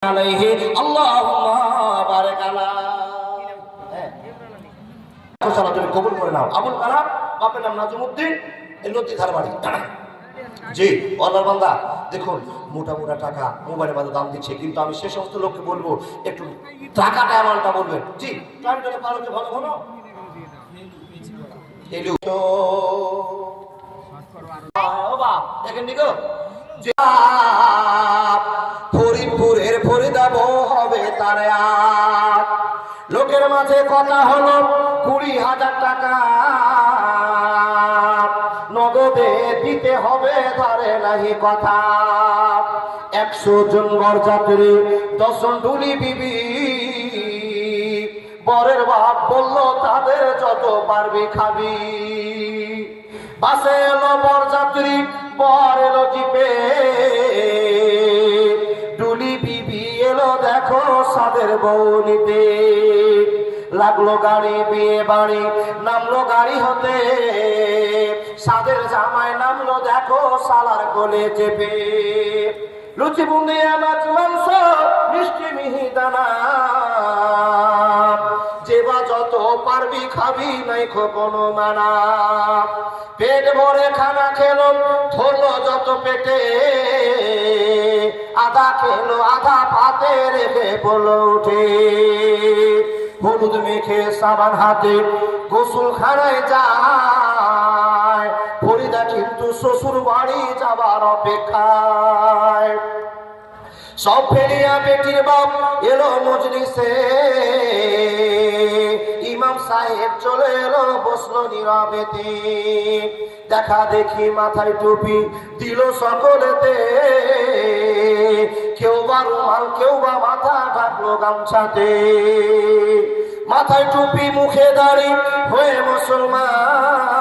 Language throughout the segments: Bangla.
আলাইহি আল্লাহুম্মা বারিক আলা। সালাত তুমি কবুল করে নাও। আবুল কালাম, বাপের নাম নাজমুদ্দিন, এই নদী ধার বাড়ি। জি আল্লাহর বান্দা, দেখুন মোটা মোটা টাকা মোবাইলের মধ্যে দাম দিচ্ছে, কিন্তু আমি সে সমস্ত লোককে বলবো একটু টাকাটা অ্যামাউন্টটা বলবেন। জি টাইম করে পার হচ্ছে ভালো ভালো। দেখেন নিগো, ফরিদপুরের ফরিদাব হবে তার আজ। লোকের মাঝে কথা হলো 20,000 টাকা নগদে দিতে হবে, ধারে নাহি কথা। 100 জন বরযাত্রী 10 জন ডুলি বিবি, বরের বাপ বলল তাদের যত পারবি খাবি। বাসে এলো বরযাত্রী, বর এলো জিপে, ডুলি বিবি এলো দেখো সাদের বউ নিতে। লাগলো গাড়ি, বিয়ে বাড়ি, নামলো গাড়ি হতে, সাদের জামাই নামলো দেখো সালার কোলে চেপে। লুচি বুন্দিয়া মাছ মাংস মিষ্টি মিহিদানা, যেবা যত পারবি খাবি নাই কোনো মানা। পেট ভরে খানা খেলো, ধরলো যত পেটে, আধা খেলো আধা পাতে রেখে বলো উঠে। হলুদ মেখে সাবান হাতে গোসল খানায় যায়, ফরিদা কিন্তু শ্বশুর বাড়ি যাবার অপেক্ষায়। সব ফেলিয়া বেটির বাপ এলো মজলিসে, ইমাম সাহেব চলে এলো বসলো নীরবেতে। দেখা দেখি মাথায় টুপি দিল সকলেতে, কেউ বা রুমাল কেউ বা মাথা ঢাকলো গামছাতে। মাথায় টুপি মুখে দাড়ি হয়ে মুসলমান,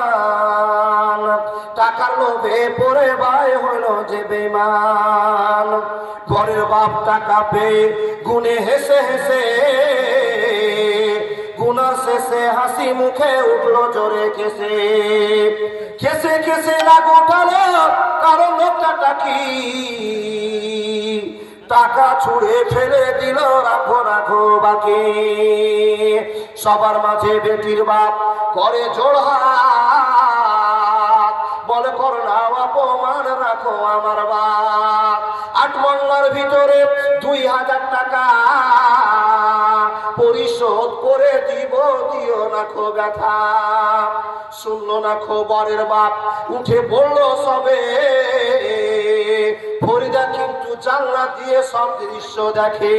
টাকার লোভে পরে ভাই হইল যে বেঈমান। ঘরের বাপ টাকা পেয়ে গুনে হেসে হেসে, গুনার শেষে হাসি মুখে উঠলো জোরে কেসে। কেসে কেসে রাগ উঠালো, কারণ লোকটা কি টাকা ছুঁড়ে ফেলে দিল, রাখো রাখো বাকি। সবার মাঝে বেটির বাপ করে জোড়হাত, বলে করোনা অপমান রাখো আমার বাপ। 8 মহল্লার ভিতরে 2,000 টাকা পরিশোধ করে দিব, দিও না খো ব্যথা। শুনলো না খবরের বাপ, উঠে পড়লো সবে, ফরিদা কিন্তু জানলা দিয়ে সব দৃশ্য দেখে।